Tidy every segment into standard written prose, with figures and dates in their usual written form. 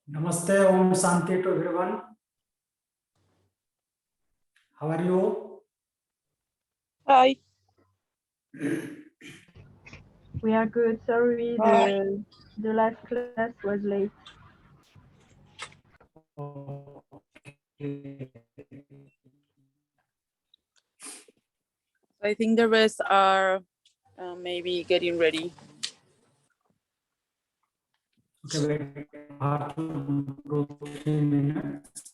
Namaste, Om Shanti to everyone. How are you? Hi. We are good. Sorry, the last class was late. I think the rest are maybe getting ready. Okay, wait. 2-3 minutes.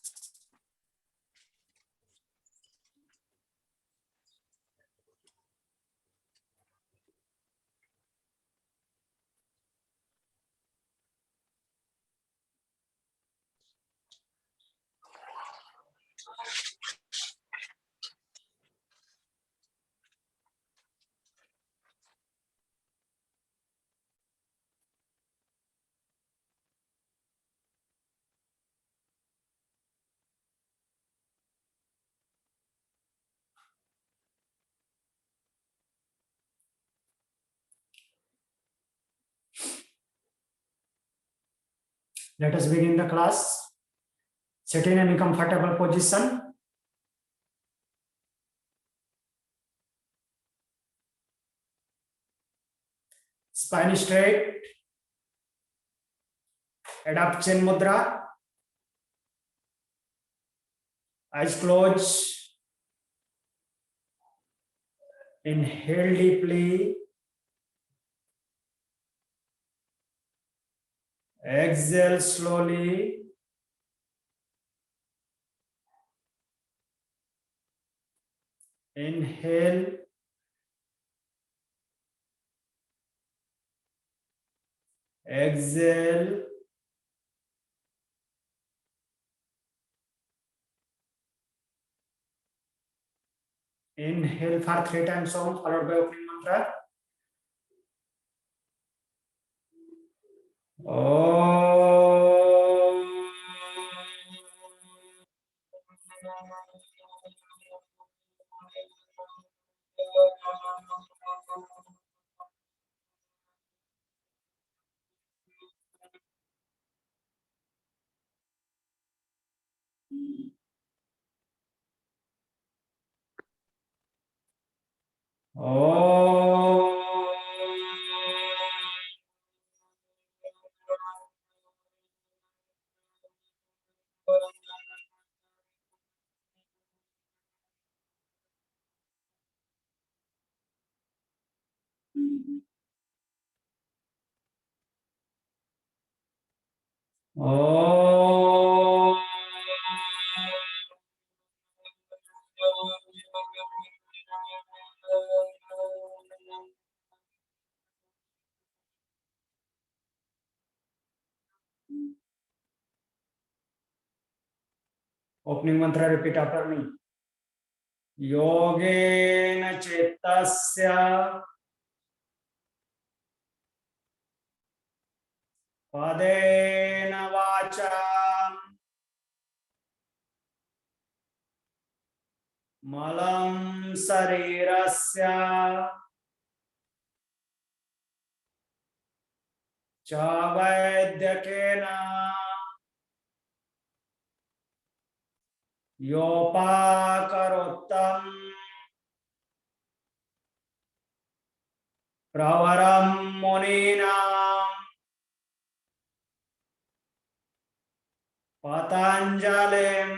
Let us begin the class. Sit in any comfortable position. Spine straight. Adopt chin mudra. Eyes closed. Inhale deeply. Exhale slowly. Inhale. Exhale. Inhale for 3 times sound, followed by opening mantra. Om. Om. Opening mantra, repeat after me. Yogena cettasya padena vacha malam sarirasya cha vaidyakena yopakarottam pravaram muninam patanjalim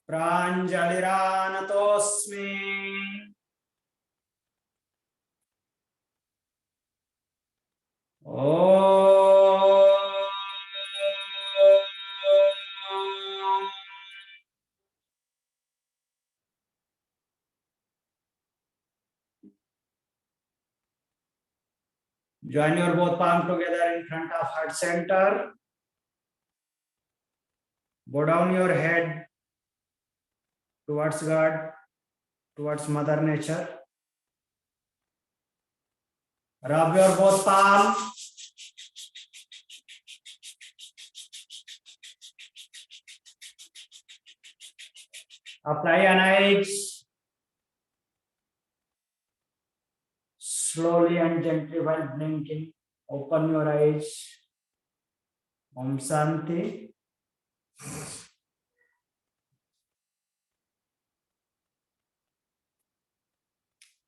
pranjaliranatosmi. Join your both palms together in front of heart center. Bow down your head towards God, towards Mother Nature. Rub your both palms. Apply an eyes. Slowly and gently while blinking, open your eyes. Om Shanti.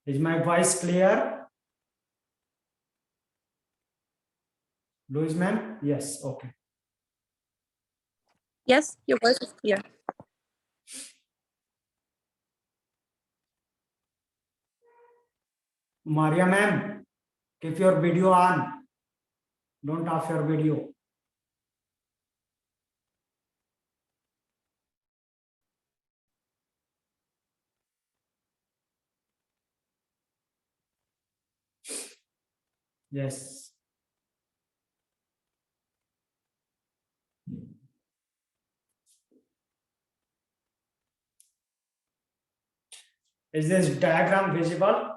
Is my voice clear? Louise ma'am? Yes, okay. Yes, your voice is clear. Maria ma'am, keep your video on. Don't off your video. Yes. Is this diagram visible?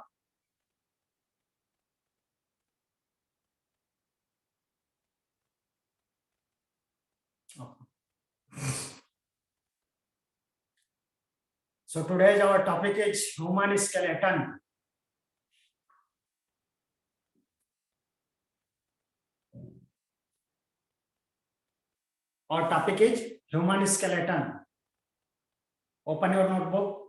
So today's our topic is human skeleton. Our topic is human skeleton. Open your notebook.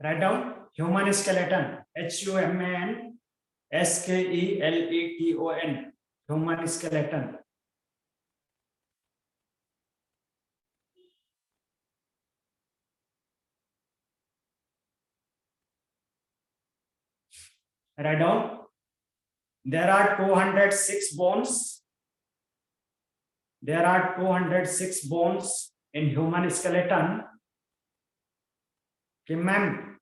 Write down human skeleton. HUMAN-SKELETON. Human skeleton. Write down. There are 206 bones. There are 206 bones in human skeleton. Okay, ma'am.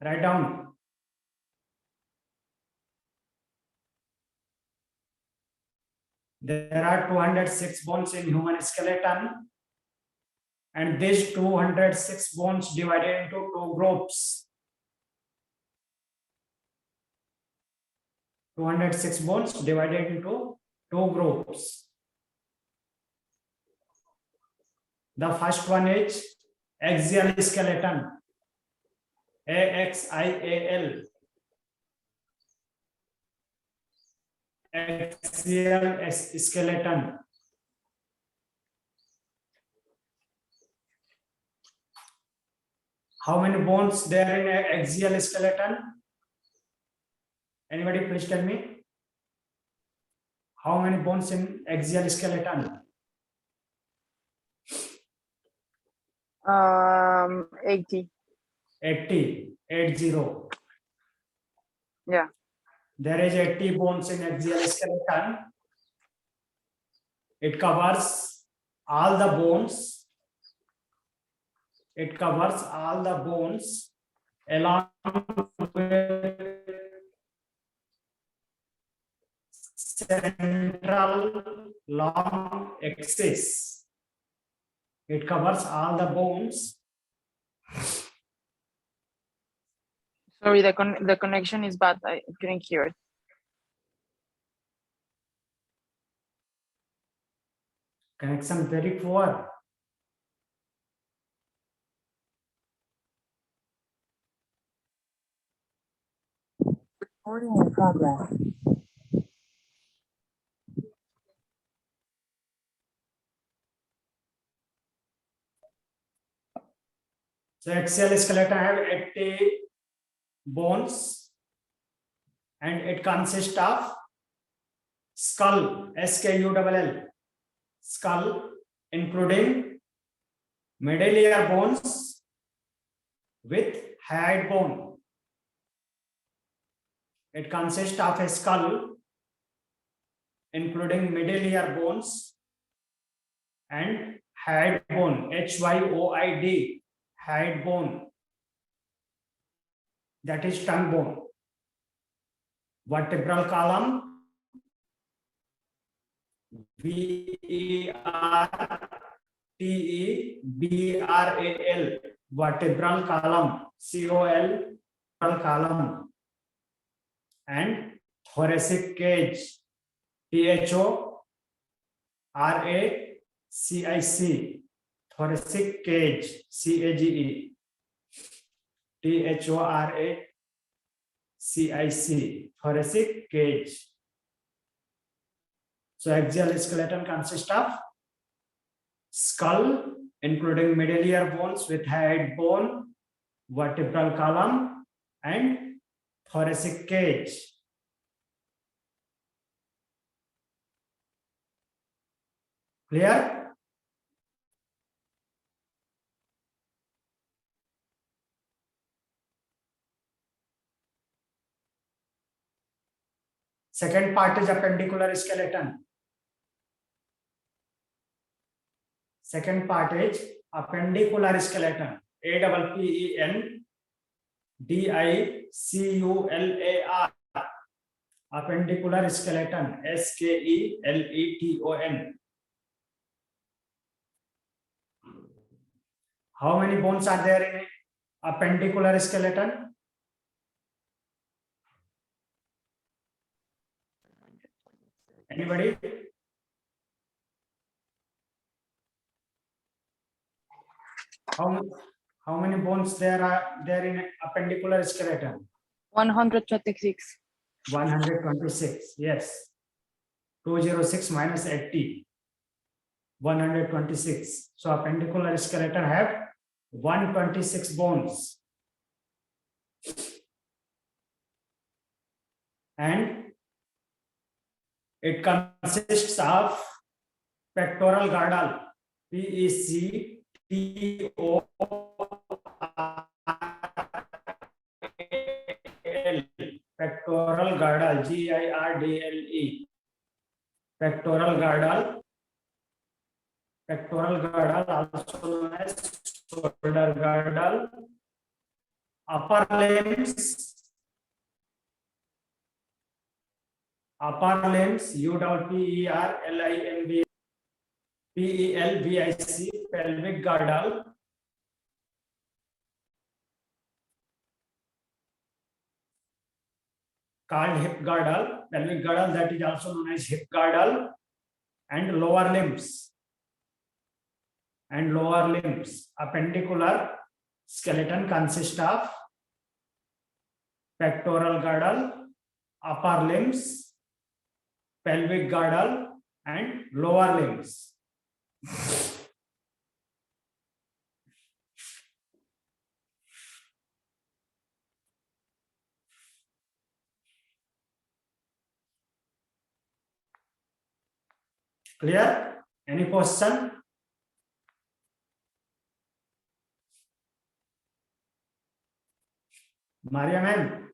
Write down. There are 206 bones in human skeleton, and these 206 bones divided into two groups. 206 bones divided into two groups. The first one is axial skeleton. AXIAL. Axial skeleton. How many bones there in an axial skeleton? Anybody please tell me? How many bones in axial skeleton? 80. 80. Yeah. There is 80 bones in axial skeleton. It covers all the bones. It covers all the bones along with central long axis. It covers all the bones. Sorry, the connection is bad. I couldn't hear it. Connection very poor. Recording in progress. So axial skeleton have 80 bones, and it consists of skull, SKULL, skull, including medullary bones with hyoid bone. It consists of a skull, including medullary bones and hyoid bone, HYOID, hyoid bone, that is tongue bone. Vertebral column, VER TEBRAL, vertebral column, COL, vertebral column, and thoracic cage, THORACIC, thoracic cage, CAGE, THORACIC, thoracic cage. So axial skeleton consists of skull, including middle ear bones with head bone, vertebral column, and thoracic cage. Clear? Second part is appendicular skeleton. Second part is appendicular skeleton. APPENDICULAR. Appendicular skeleton. SKELETON. How many bones are there in appendicular skeleton? Anybody? How many bones there are there in appendicular skeleton? 126. 126. Yes. 206 minus 80. 126. So appendicular skeleton have 126 bones. And it consists of pectoral girdle, PECTORAL, pectoral girdle, GIRDLE, pectoral girdle, also known as shoulder girdle, upper limbs, UPPERLIMB, PELVIC, pelvic girdle, called hip girdle, pelvic girdle, that is also known as hip girdle, and lower limbs. Appendicular skeleton consists of pectoral girdle, upper limbs, pelvic girdle, and lower limbs. Clear? Any question? Maria ma'am?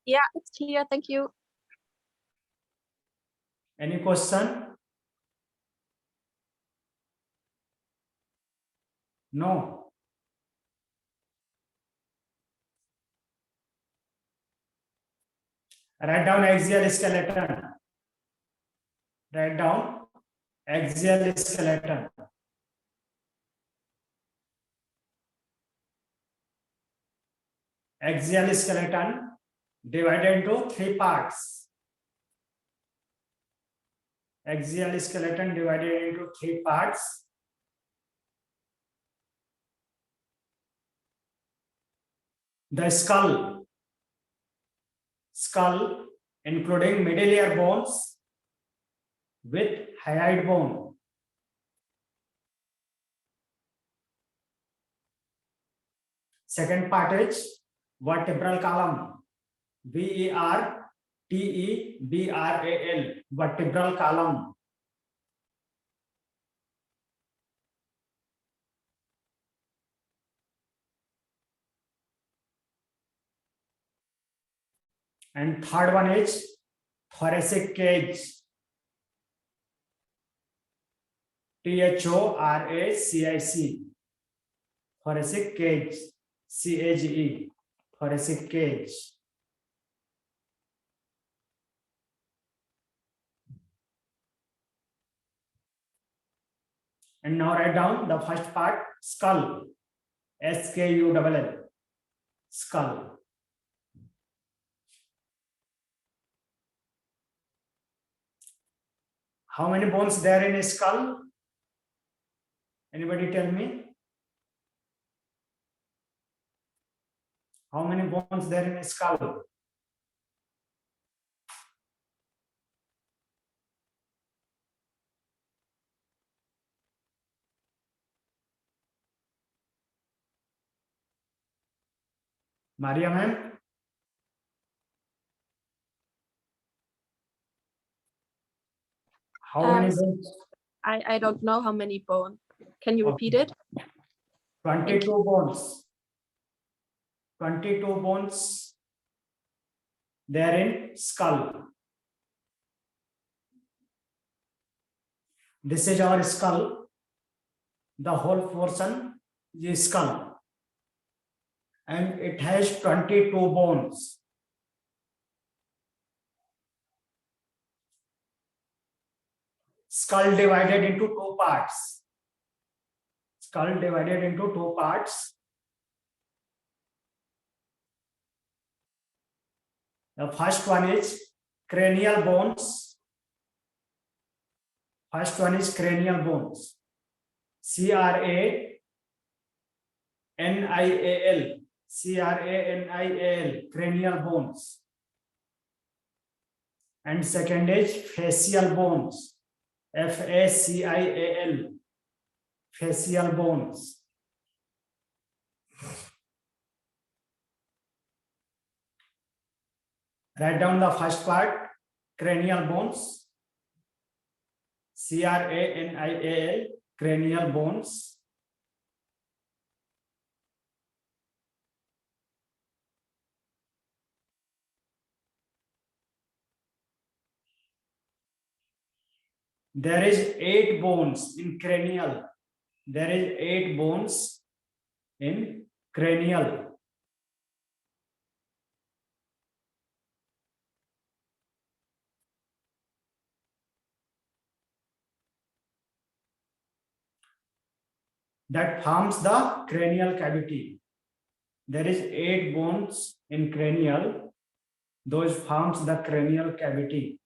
Yeah, it's clear. Thank you. Any question? No. Write down axial skeleton. Write down axial skeleton. Axial skeleton divided into three parts. Axial skeleton divided into three parts. The skull, including middle ear bones with hyoid bone. Second part is vertebral column, VERTEBRAL, vertebral column. And third one is thoracic cage, THORACIC, thoracic cage, CAGE, thoracic cage. And now write down the first part, skull. SKULL. Skull. How many bones there in a skull? Anybody tell me? How many bones there in a skull? Maria ma'am? How many bones? I don't know how many bones. Can you repeat it? 22 bones. 22 bones there in skull. This is our skull. The whole portion is skull. And it has 22 bones. Skull divided into two parts. Skull divided into two parts. The first one is cranial bones. First one is cranial bones. CRANIAL. CRANIAL. Cranial bones. And second is facial bones. FACIAL. Facial bones. Write down the first part, cranial bones. CRANIAL, cranial bones. There is 8 bones in cranial. There is 8 bones in cranial. That forms the cranial cavity. There is 8 bones in cranial. Those forms the cranial cavity.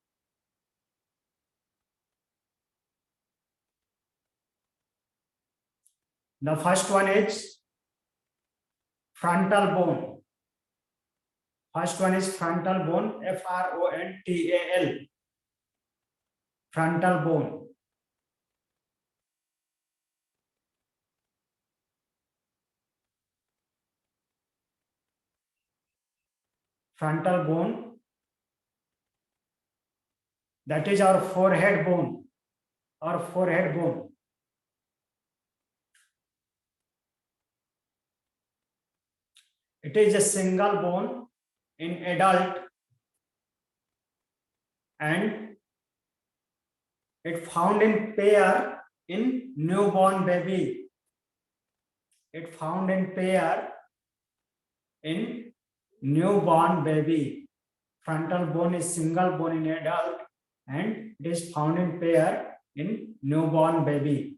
The first one is frontal bone. First one is frontal bone, FRONTAL. Frontal bone. Frontal bone. That is our forehead bone. Our forehead bone. It is a single bone in adult and it found in pair in newborn baby. It found in pair in newborn baby. Frontal bone is single bone in adult and it is found in pair in newborn baby.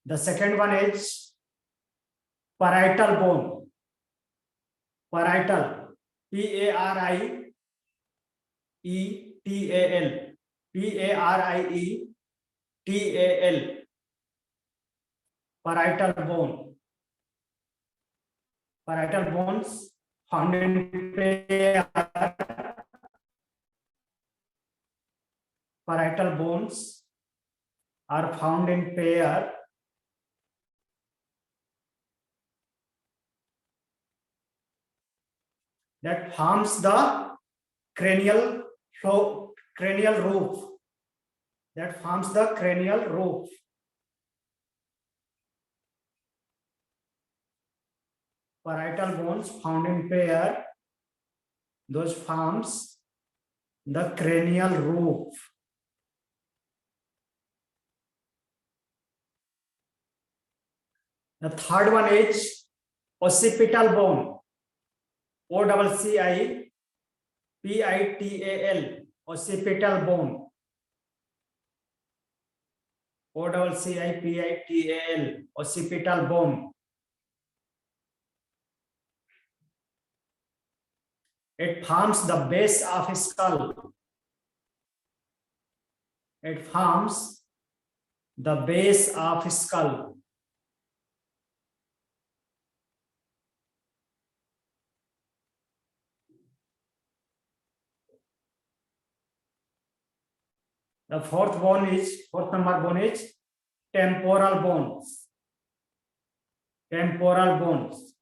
The second one is parietal bone. Parietal. PARIETAL. PARIETAL. Parietal bone. Parietal bones found in pair. Parietal bones are found in pair that forms the cranial roof. That forms the cranial roof. Parietal bones found in pair, those forms the cranial roof. The third one is occipital bone. OCCIPITAL. occipital bone. OCCIPITAL, occipital bone. It forms the base of skull. It forms the base of skull. The fourth number bone is temporal bones. Temporal bones.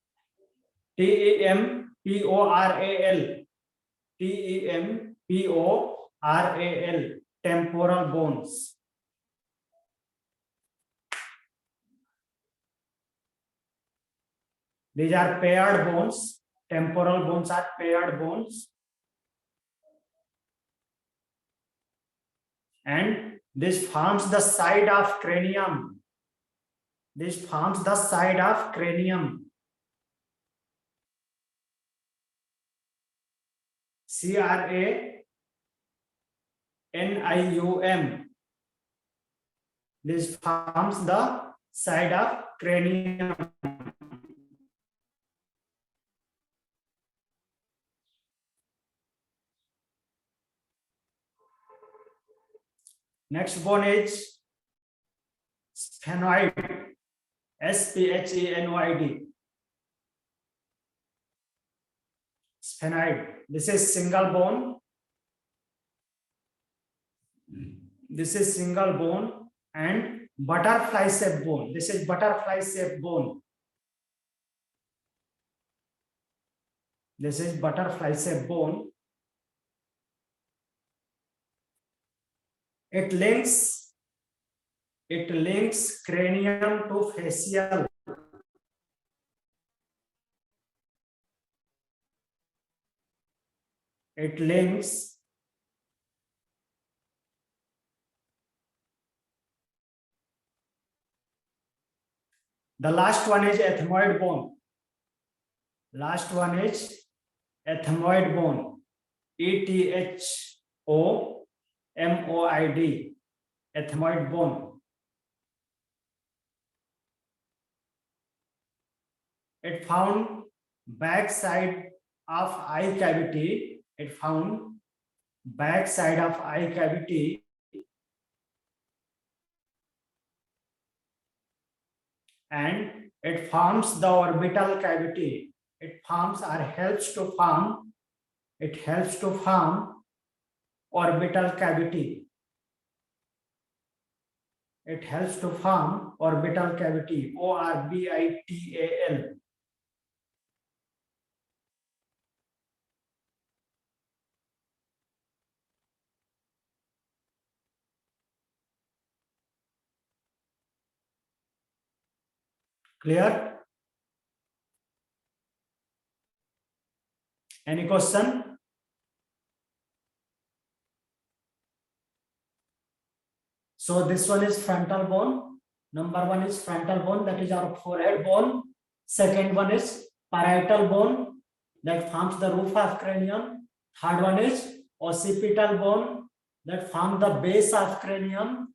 TEMPORAL. TEMPORAL. Temporal bones. These are paired bones. Temporal bones are paired bones. And this forms the side of cranium. This forms the side of cranium. CRANIUM. This forms the side of cranium. Next bone is sphenoid. SPHENOID. Sphenoid. This is single bone. This is single bone and butterfly shaped bone. This is butterfly shaped bone. This is butterfly shaped bone. It links cranium to facial. It links the last one is ethmoid bone. Last one is ethmoid bone. ETHOMOID. Ethmoid bone. It found back side of eye cavity. It found back side of eye cavity. And it forms the orbital cavity. It forms or helps to form. It helps to form orbital cavity. It helps to form orbital cavity. ORBITAL. Clear? Any question? So this one is frontal bone. Number one is frontal bone, that is our forehead bone. Second one is parietal bone, that forms the roof of cranium. Third one is occipital bone, that forms the base of cranium.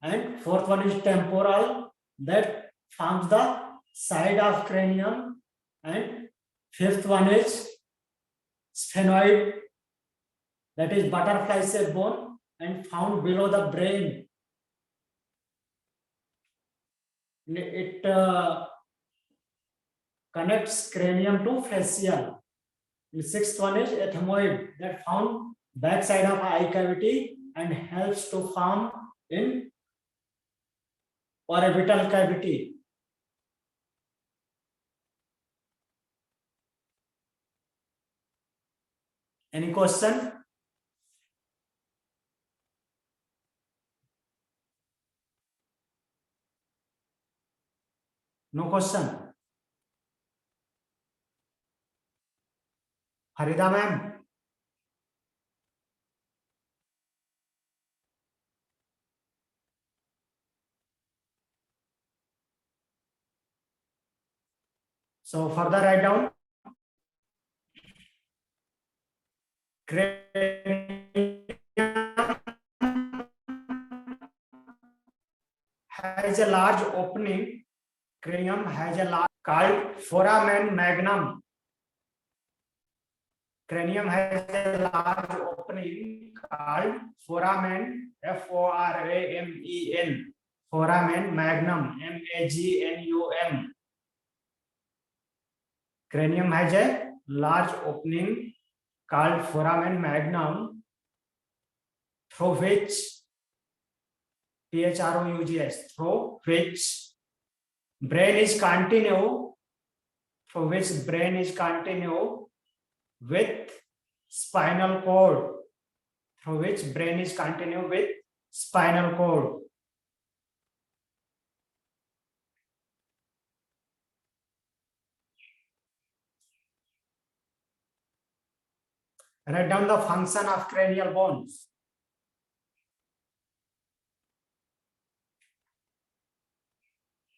And fourth one is temporal, that forms the side of cranium. And fifth one is sphenoid, that is butterfly shaped bone and found below the brain. It connects cranium to facial. The sixth one is ethmoid, that found backside of eye cavity and helps to form in orbital cavity. Any question? No question. Harida ma'am. So further write down. Cranial has a large opening. Cranium has a large called foramen magnum. Cranium has a large opening called foramen, F-O-R-A-M-E-N, foramen magnum, M-A-G-N-U-M. Cranium has a large opening called foramen magnum, through which T-H-R-O-U-G-S, through which brain is continued, with spinal cord, through which brain is continued with spinal cord. Write down the function of cranial bones.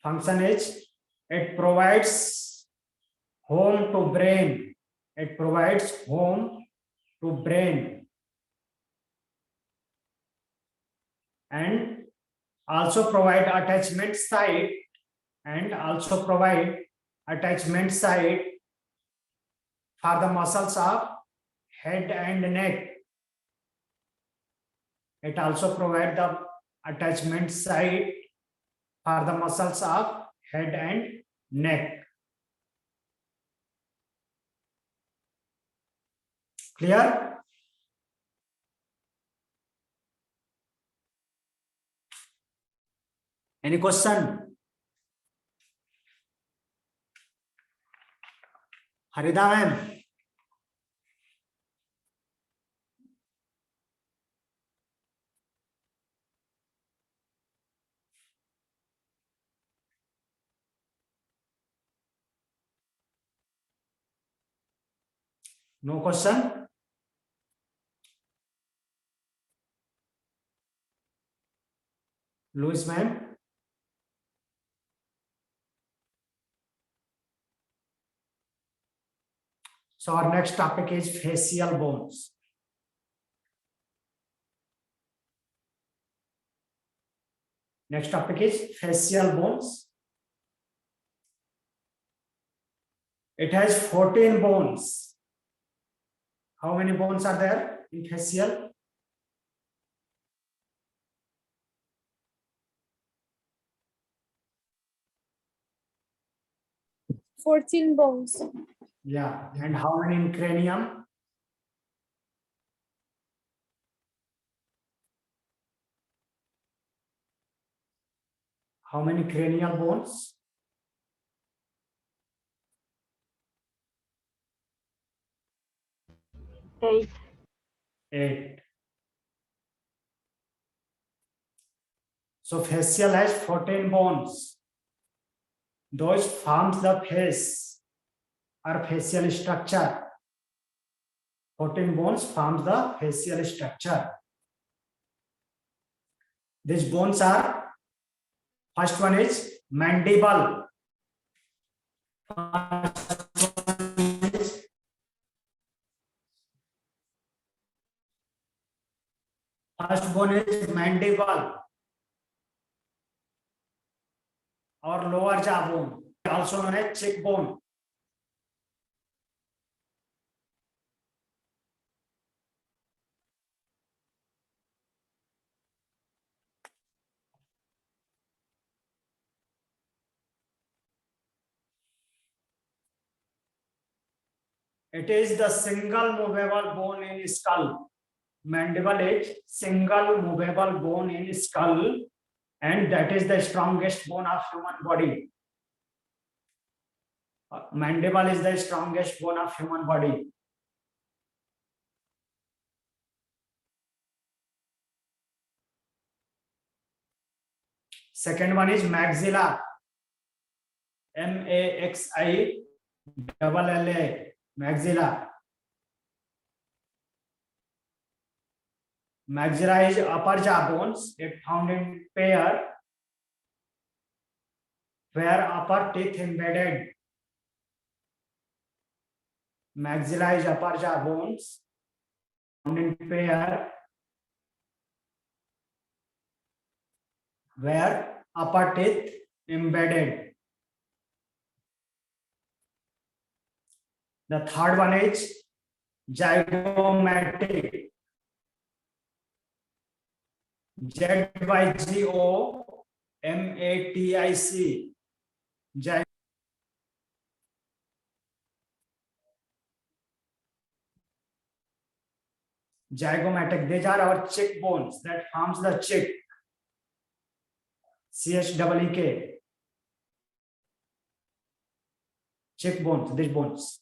Function is, it provides home to brain. It provides home to brain and also provide attachment site for the muscles of head and neck. It also provides the attachment site for the muscles of head and neck. Clear? Any question? Harida ma'am. No question? Louis ma'am. So our next topic is facial bones. Next topic is facial bones. It has 14 bones. How many bones are there in facial? 14 bones. Yeah. And how many in cranium? How many cranial bones? 8. 8. So facial has 14 bones. Those forms the face or facial structure. 14 bones forms the facial structure. These bones are, first one is mandible. First bone is mandible or lower jaw bone, also known as cheekbone. It is the single movable bone in skull. Mandible is single movable bone in skull, and that is the strongest bone of human body. Mandible is the strongest bone of human body. Second one is maxilla. M-A-X-I-L-L-A. Maxilla. Maxilla is upper jaw bones. It found in pair where upper teeth embedded. Maxilla is upper jaw bones found in pair where upper teeth embedded. The third one is zygomatic. 𝐙𝐴GOMATIC. Zygomatic. These are our cheek bones that forms the cheek. 𝐶HEEK. Cheek bones. These bones.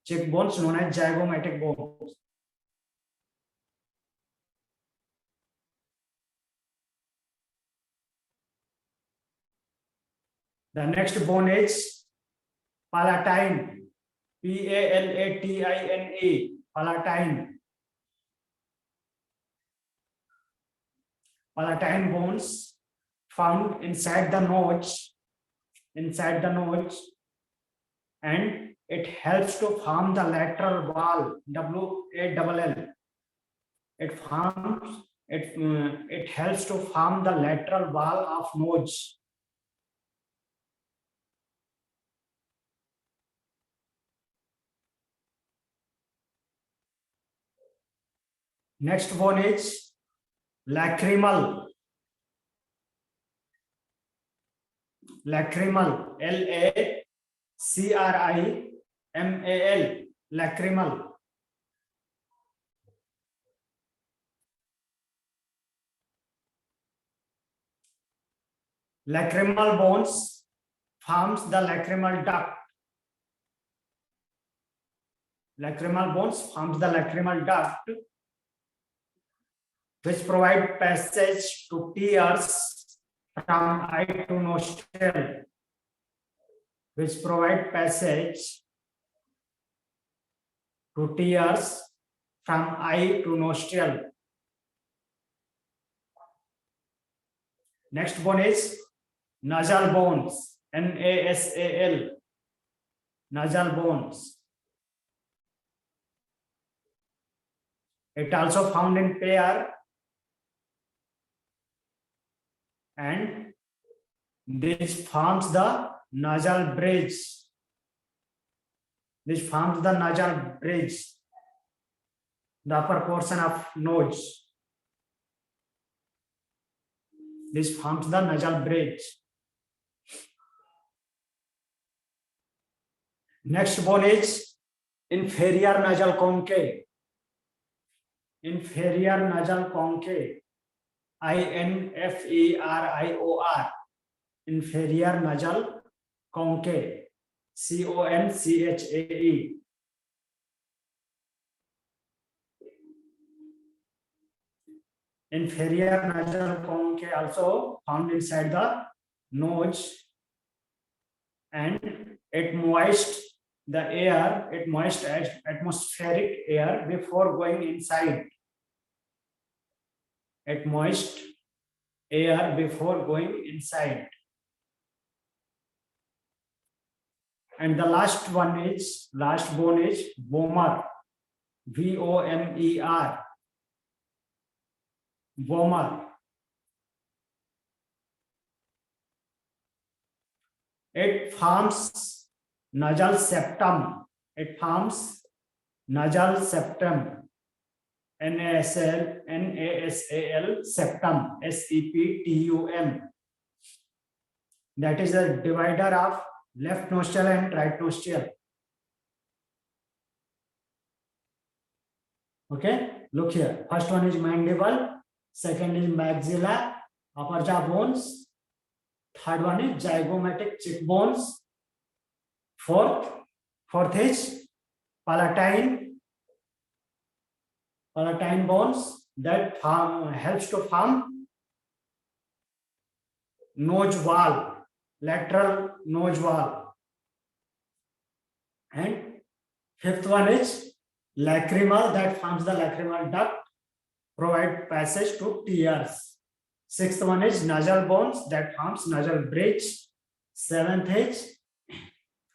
Cheek bones known as zygomatic bones. The next bone is palatine. PALATINE. Palatine. Palatine bones found inside the nose. And it helps to form the lateral wall. WALL. It helps to form the lateral wall of nose. Next one is lacrimal. Lacrimal. LACRIMAL. Lacrimal. Lacrimal bones forms the lacrimal duct. Lacrimal bones forms the lacrimal duct, which provide passage to tears from eye to nostril. Which provide passage to tears from eye to nostril. Next one is nasal bones. NASAL. Nasal bones. It also found in pair, and this forms the nasal bridge. This forms the nasal bridge, the upper portion of nose. This forms the nasal bridge. Next one is inferior nasal concha. Inferior nasal concha. INFERIOR. Inferior nasal concha. CONCHAE. Inferior nasal concha also found inside the nose, and it moists the air, it moists atmospheric air before going inside. It moist air before going inside. And the last bone is vomer. VOMER. Vomer. It forms nasal septum. It forms nasal septum. NASAL septum. SEPTUM. That is a divider of left nostril and right nostril. Okay, look here. First one is mandible, second is maxilla, upper jaw bones, third one is zygomatic cheek bones, fourth is palatine bones that helps to form nose wall, lateral nose wall, and fifth one is lacrimal that forms the lacrimal duct, provide passage to tears. Sixth one is nasal bones that forms nasal bridge. Seventh is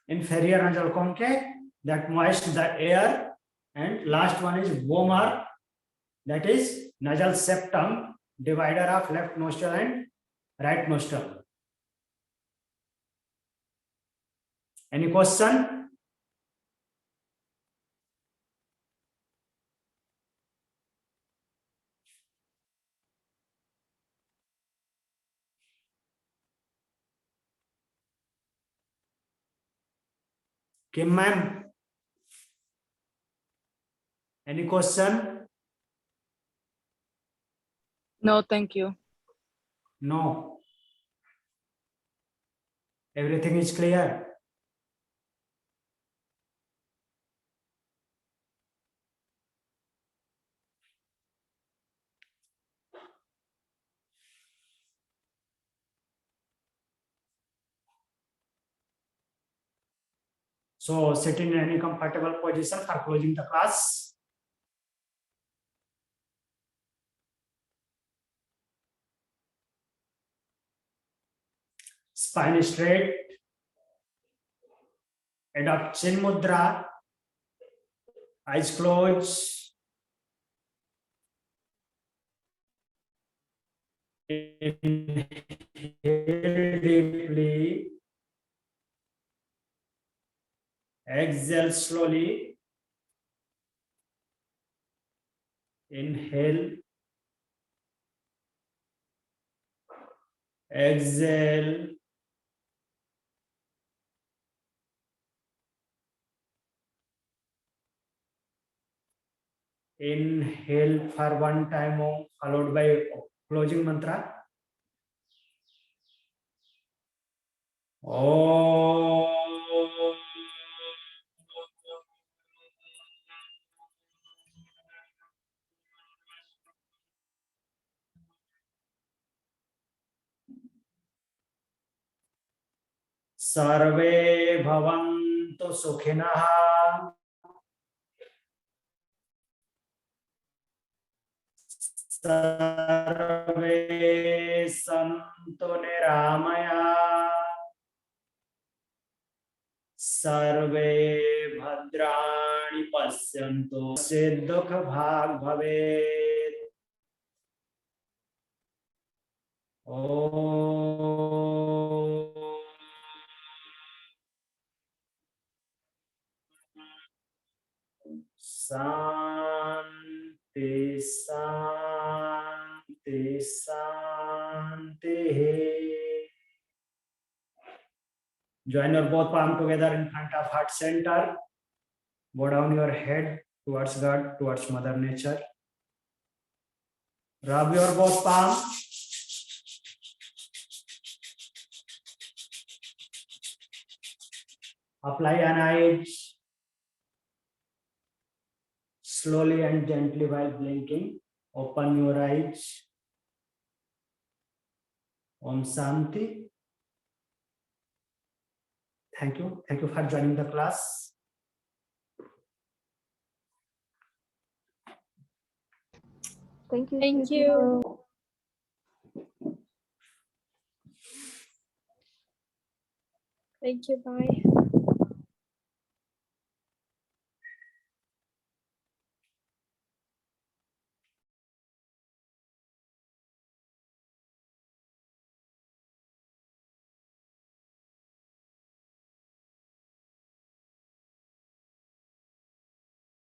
inferior nasal concha that moists the air, and last one is vomer, that is nasal septum divider of left nostril and right nostril. Any question? Kim ma'am? Any question? No, thank you. No. Everything is clear. So sit in any comfortable position for closing the class. Spine straight. Adopt chin mudra. Eyes closed. Inhale deeply. Exhale slowly. Inhale. Exhale. Inhale for one time more, followed by closing mantra. Om. Sarve bhavantu sukhinah. Sarve santu niramaya. Sarve bhadrani pasyantu. Dukha bhag bhavet. Om. Santi, Santi, Santi. Join your both palms together in front of heart center. Bow down your head towards God, towards Mother Nature. Rub your both palms. Apply an eyes. Slowly and gently while blinking, open your eyes. Om Shanti. Thank you. Thank you for joining the class. Thank you. Thank you. Thank you. Bye.